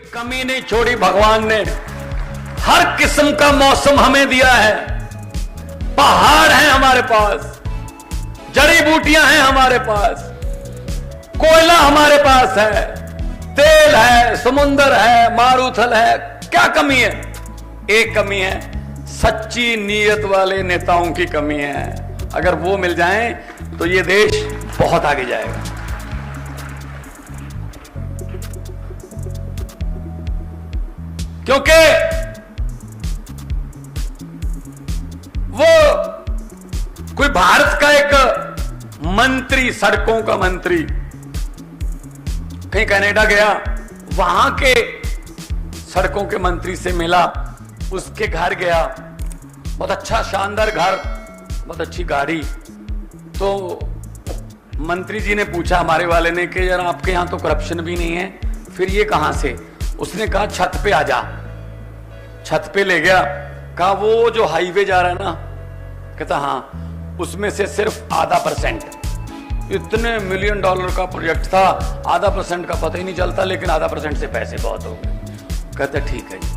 कमी नहीं छोड़ी भगवान ने। हर किस्म का मौसम हमें दिया है। पहाड़ हैं हमारे पास, जड़ी बूटियां हैं हमारे पास, कोयला हमारे पास है, तेल है, समुंदर है, मारूथल है। क्या कमी है? एक कमी है, सच्ची नीयत वाले नेताओं की कमी है। अगर वो मिल जाएं तो ये देश बहुत आगे जाएगा। क्योंकि वो कोई भारत का एक मंत्री, सड़कों का मंत्री कहीं कनाडा गया, वहां के सड़कों के मंत्री से मिला, उसके घर गया, बहुत अच्छा शानदार घर, बहुत अच्छी गाड़ी। तो मंत्री जी ने पूछा हमारे वाले ने कि यार आपके यहां तो करप्शन भी नहीं है, फिर ये कहां से? उसने कहा छत पे आ जा। छत पे ले गया, कहा वो जो हाईवे जा रहा है ना, कहता हाँ, उसमें से सिर्फ % इतने $1 मिलियन का प्रोजेक्ट था, % का पता ही नहीं चलता, लेकिन % से पैसे बहुत हो गए। कहते ठीक है जी।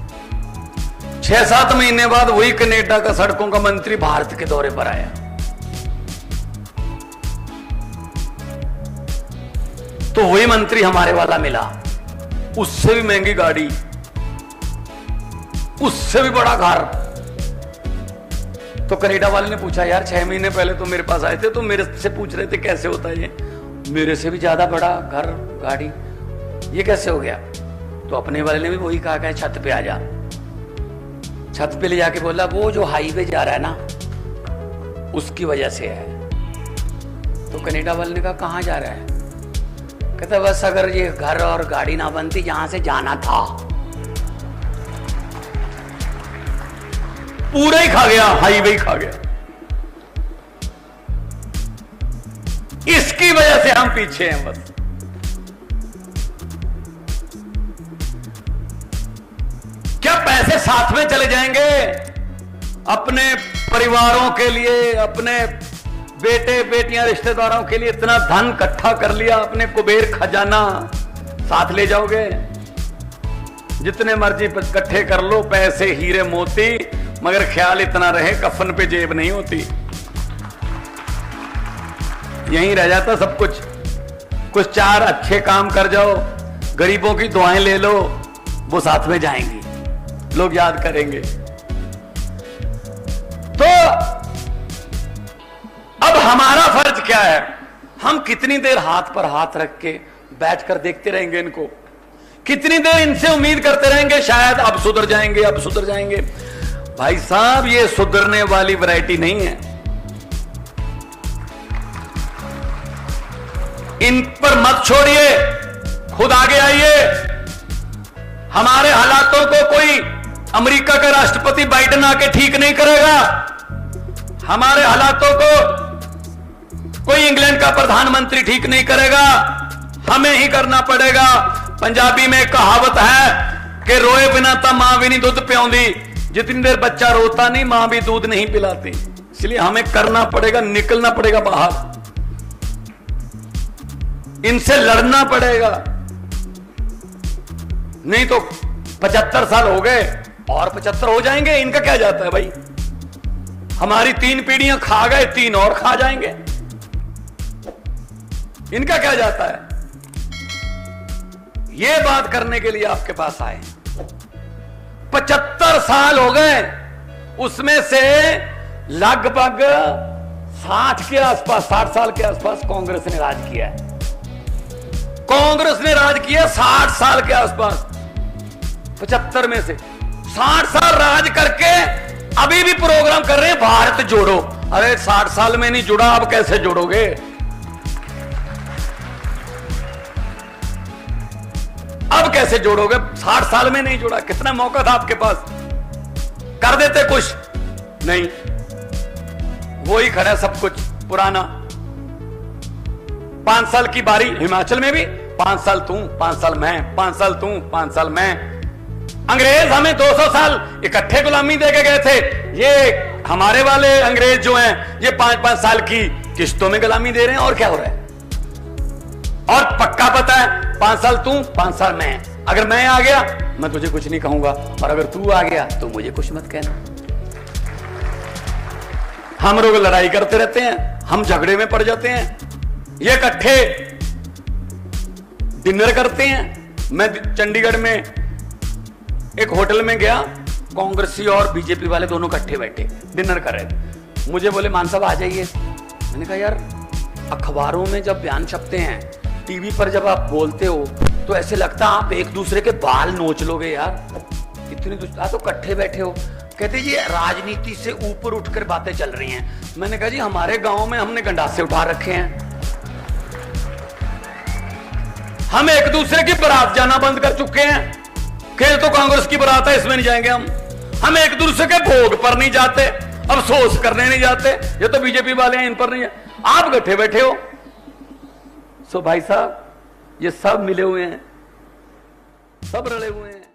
6-7 महीने बाद वही कनाडा का सड़कों का मंत्री भारत के दौरे पर आया। तो वही मंत्री हमारे वाला मिला, उससे भी महंगी गाड़ी, उससे भी बड़ा घर। तो कनाडा वाले ने पूछा यार 6 महीने पहले तो मेरे पास आए थे, तो मेरे से पूछ रहे थे कैसे होता है ये, मेरे से भी ज्यादा बड़ा घर गाड़ी, ये कैसे हो गया? तो अपने वाले ने भी वही कहा कि छत पे आ जा। छत पे ले जाके बोला वो जो हाईवे जा रहा है ना, उसकी वजह से है। तो कनाडा वाले ने कहा कहां जा रहा है? कहता बस अगर ये घर और गाड़ी ना बनती, जहां से जाना था पूरा ही खा गया, हाईवे ही खा गया। इसकी वजह से हम पीछे हैं बस। क्या पैसे साथ में चले जाएंगे? अपने परिवारों के लिए, अपने बेटे बेटियां रिश्तेदारों के लिए इतना धन इकट्ठा कर लिया, अपने कुबेर खजाना साथ ले जाओगे? जितने मर्जी इकट्ठे कर लो पैसे, हीरे मोती, मगर ख्याल इतना रहे कफन पे जेब नहीं होती। यहीं रह जाता सब कुछ। कुछ 4 अच्छे काम कर जाओ, गरीबों की दुआएं ले लो, वो साथ में जाएंगी, लोग याद करेंगे। तो अब हमारा फर्ज क्या है? हम कितनी देर हाथ पर हाथ रख के बैठकर देखते रहेंगे इनको? कितनी देर इनसे उम्मीद करते रहेंगे शायद अब सुधर जाएंगे, अब सुधर जाएंगे? भाई साहब, ये सुधरने वाली वैरायटी नहीं है। इन पर मत छोड़िए, खुद आगे आइए। हमारे हालातों को कोई अमेरिका का राष्ट्रपति बाइडेन आके ठीक नहीं करेगा। हमारे हालातों को कोई इंग्लैंड का प्रधानमंत्री ठीक नहीं करेगा, हमें ही करना पड़ेगा। पंजाबी में कहावत है कि रोए बिना तो मां भी नहीं दूध पिलाती। जितनी देर बच्चा रोता नहीं, मां भी दूध नहीं पिलाती। इसलिए हमें करना पड़ेगा, निकलना पड़ेगा बाहर, इनसे लड़ना पड़ेगा। नहीं तो 75 साल हो गए और 75 हो जाएंगे, इनका क्या जाता है भाई? हमारी 3 पीढ़ियां खा गए, 3 और खा जाएंगे, इनका क्या जाता है? ये बात करने के लिए आपके पास आए। 75 साल हो गए, उसमें से लगभग 60 के आसपास, 60 साल के आसपास कांग्रेस ने राज किया है। कांग्रेस ने राज किया 60 साल के आसपास। 75 में से 60 साल राज करके अभी भी प्रोग्राम कर रहे हैं भारत जोड़ो। अरे 60 साल में नहीं जुड़ा, अब कैसे जोड़ोगे? अब कैसे जोड़ोगे? 60 साल में नहीं जुड़ा। कितना मौका था आपके पास, कर देते कुछ नहीं। वही खड़ा सब कुछ पुराना। 5 साल की बारी हिमाचल में भी, 5 साल तू, 5 साल मैं, 5 साल तू, 5 साल मैं। अंग्रेज हमें 200 साल इकट्ठे गुलामी दे के गए थे। ये हमारे वाले अंग्रेज जो हैं, ये 5-5 साल की किश्तों में गुलामी दे रहे हैं। और क्या हो रहा है? और पक्का पता है, 5 साल तू, 5 साल मैं। अगर मैं आ गया मैं तुझे कुछ नहीं कहूंगा, और अगर तू आ गया तो मुझे कुछ मत कहना। हम लोग लड़ाई करते रहते हैं, हम झगड़े में पड़ जाते हैं, ये इकट्ठे डिनर करते हैं। मैं चंडीगढ़ में एक होटल में गया, कांग्रेसी और बीजेपी वाले दोनों इकट्ठे बैठे डिनर कर रहे थे। मुझे बोले मान साहब आ जाइए। मैंने कहा यार अखबारों में जब बयान छपते हैं, टीवी पर जब आप बोलते हो तो ऐसे लगता है आप एक दूसरे के बाल नोच लोगे यार, इतनी तो इकट्ठे बैठे हो। कहते जी राजनीति से ऊपर उठकर बातें चल रही हैं। मैंने कहा जी हमारे गांव में हमने गंडासे उठा रखे हैं, हम एक दूसरे की बारात जाना बंद कर चुके हैं। खेल तो कांग्रेस की बारात है, इसमें नहीं जाएंगे हम एक दूसरे के भोग पर नहीं जाते, अफसोस करने नहीं जाते। ये तो बीजेपी वाले हैं, इन पर नहीं है। आप गठे बैठे हो। सो भाई साहब ये सब मिले हुए हैं, सब रले हुए हैं।